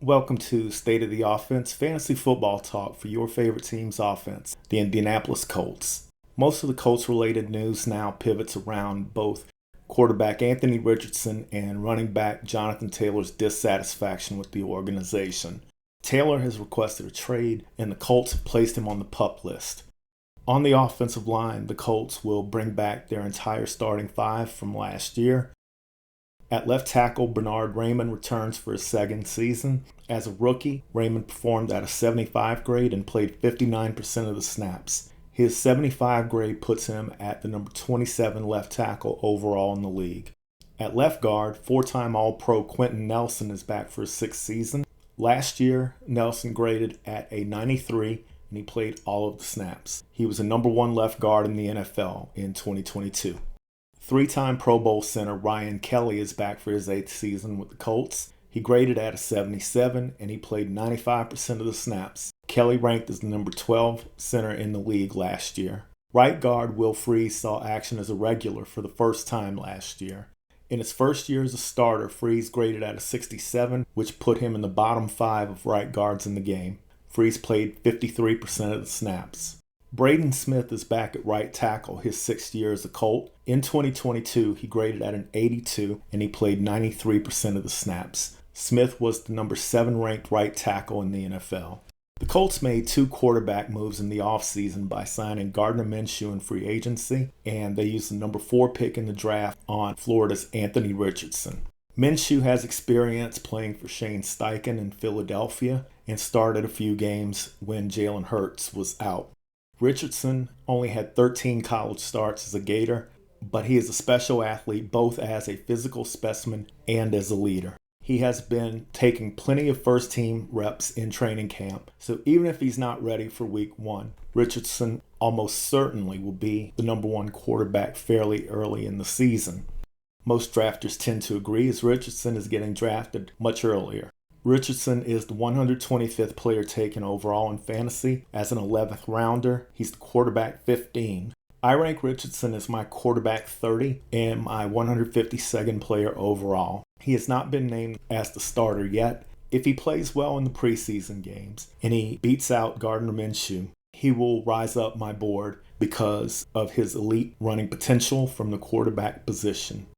Welcome to State of the Offense, fantasy football talk for your favorite team's offense, the Indianapolis Colts. Most of the Colts-related news now pivots around both quarterback Anthony Richardson and running back Jonathan Taylor's dissatisfaction with the organization. Taylor has requested a trade, and the Colts have placed him on the PUP list. On the offensive line, the Colts will bring back their entire starting five from last year. At left tackle, Bernhard Raimann returns for his second season. As a rookie, Raimann performed at a 75 grade and played 59% of the snaps. His 75 grade puts him at the number 27 left tackle overall in the league. At left guard, four-time All-Pro Quentin Nelson is back for his sixth season. Last year, Nelson graded at a 93, and he played all of the snaps. He was a number one left guard in the NFL in 2022. Three-time Pro Bowl center Ryan Kelly is back for his eighth season with the Colts. He graded at a 77, and he played 95% of the snaps. Kelly ranked as the number 12 center in the league last year. Right guard Will Freeze saw action as a regular for the first time last year. In his first year as a starter, Freeze graded at a 67, which put him in the bottom five of right guards in the game. Freeze played 53% of the snaps. Braden Smith is back at right tackle, his sixth year as a Colt. In 2022, he graded at an 82, and he played 93% of the snaps. Smith was the number 7 ranked right tackle in the NFL. The Colts made two quarterback moves in the offseason by signing Gardner Minshew in free agency, and they used the number 4 pick in the draft on Florida's Anthony Richardson. Minshew has experience playing for Shane Steichen in Philadelphia and started a few games when Jalen Hurts was out. Richardson only had 13 college starts as a Gator, but he is a special athlete both as a physical specimen and as a leader. He has been taking plenty of first-team reps in training camp, so even if he's not ready for week 1, Richardson almost certainly will be the number 1 quarterback fairly early in the season. Most drafters tend to agree as Richardson is getting drafted much earlier. Richardson is the 125th player taken overall in fantasy. As an 11th rounder, he's the quarterback 15. I rank Richardson as my quarterback 30 and my 152nd player overall. He has not been named as the starter yet. If he plays well in the preseason games and he beats out Gardner Minshew, he will rise up my board because of his elite running potential from the quarterback position.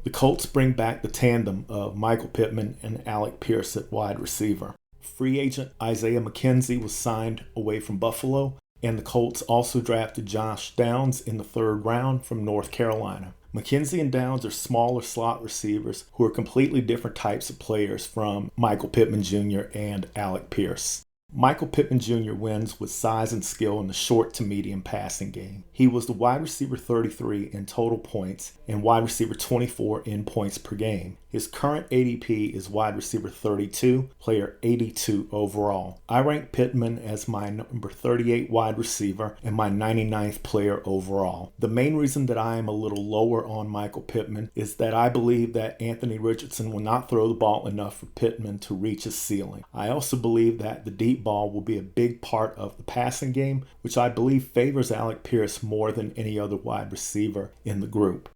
The Colts bring back the tandem of Michael Pittman and Alec Pierce at wide receiver. Free agent Isaiah McKenzie was signed away from Buffalo, and the Colts also drafted Josh Downs in the 3rd round from North Carolina. McKenzie and Downs are smaller slot receivers who are completely different types of players from Michael Pittman Jr. and Alec Pierce. Michael Pittman Jr. wins with size and skill in the short to medium passing game. He was the wide receiver 33 in total points and wide receiver 24 in points per game. His current ADP is wide receiver 32, player 82 overall. I rank Pittman as my number 38 wide receiver and my 99th player overall. The main reason that I am a little lower on Michael Pittman is that I believe that Anthony Richardson will not throw the ball enough for Pittman to reach his ceiling. I also believe that the deep ball will be a big part of the passing game, which I believe favors Alec Pierce more than any other wide receiver in the group.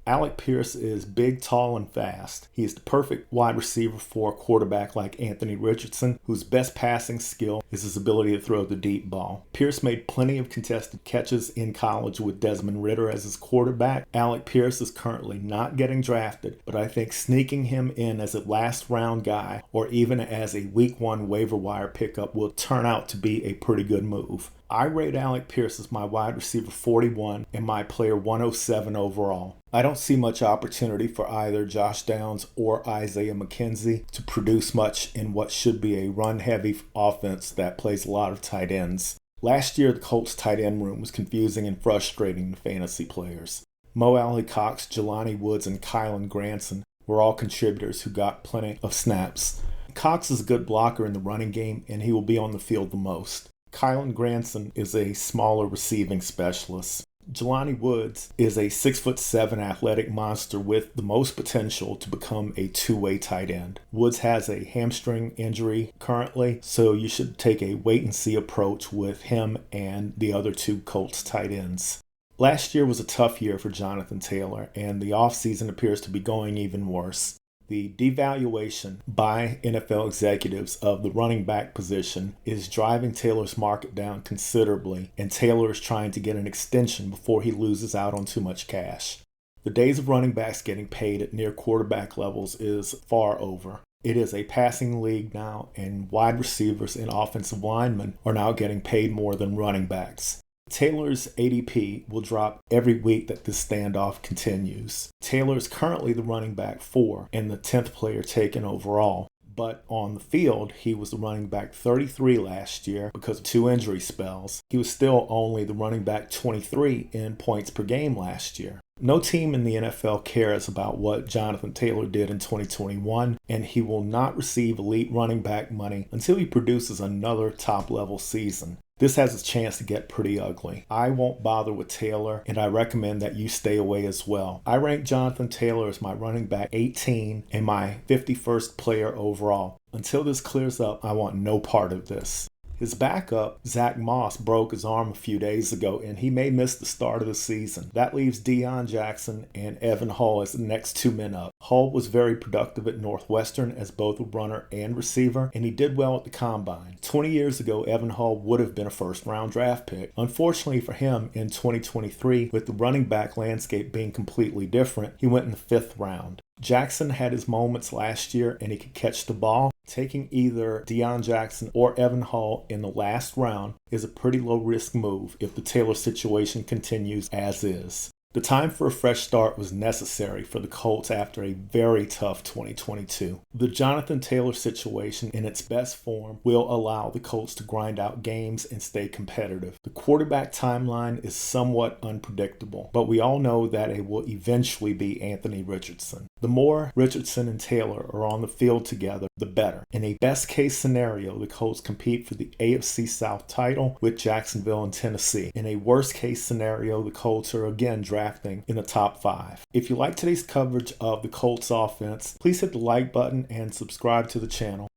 Alec Pierce is big, tall, and fast. He is the perfect wide receiver for a quarterback like Anthony Richardson, whose best passing skill is his ability to throw the deep ball. Pierce made plenty of contested catches in college with Desmond Ridder as his quarterback. Alec Pierce is currently not getting drafted, but I think sneaking him in as a last-round guy or even as a week 1 waiver wire pickup will turn out to be a pretty good move. I rate Alec Pierce as my wide receiver 41 and my player 107 overall. I don't see much opportunity for either Josh Downs or Isaiah McKenzie to produce much in what should be a run-heavy offense that plays a lot of tight ends. Last year, the Colts tight end room was confusing and frustrating to fantasy players. Mo Alley-Cox, Jelani Woods, and Kylan Granson were all contributors who got plenty of snaps. Cox is a good blocker in the running game, and he will be on the field the most. Kylan Granson is a smaller receiving specialist. Jelani Woods is a 6'7" athletic monster with the most potential to become a two-way tight end. Woods has a hamstring injury currently, so you should take a wait-and-see approach with him and the other two Colts tight ends. Last year was a tough year for Jonathan Taylor, and the offseason appears to be going even worse. The devaluation by NFL executives of the running back position is driving Taylor's market down considerably, and Taylor is trying to get an extension before he loses out on too much cash. The days of running backs getting paid at near quarterback levels is far over. It is a passing league now, and wide receivers and offensive linemen are now getting paid more than running backs. Taylor's ADP will drop every week that this standoff continues. Taylor is currently the running back 4 and the 10th player taken overall. But on the field, he was the running back 33 last year because of 2 injury spells. He was still only the running back 23 in points per game last year. No team in the NFL cares about what Jonathan Taylor did in 2021, and he will not receive elite running back money until he produces another top-level season. This has a chance to get pretty ugly. I won't bother with Taylor, and I recommend that you stay away as well. I rank Jonathan Taylor as my running back 18 and my 51st player overall. Until this clears up, I want no part of this. His backup, Zach Moss, broke his arm a few days ago, and he may miss the start of the season. That leaves Deion Jackson and Evan Hull as the next 2 men up. Hull was very productive at Northwestern as both a runner and receiver, and he did well at the Combine. 20 years ago, Evan Hull would have been a first-round draft pick. Unfortunately for him, in 2023, with the running back landscape being completely different, he went in the 5th round. Jackson had his moments last year and he could catch the ball. Taking either Deion Jackson or Evan Hull in the last round is a pretty low-risk move if the Taylor situation continues as is. The time for a fresh start was necessary for the Colts after a very tough 2022. The Jonathan Taylor situation in its best form will allow the Colts to grind out games and stay competitive. The quarterback timeline is somewhat unpredictable, but we all know that it will eventually be Anthony Richardson. The more Richardson and Taylor are on the field together, the better. In a best-case scenario, the Colts compete for the AFC South title with Jacksonville and Tennessee. In a worst-case scenario, the Colts are again drafting in the top 5. If you like today's coverage of the Colts offense, please hit the like button and subscribe to the channel.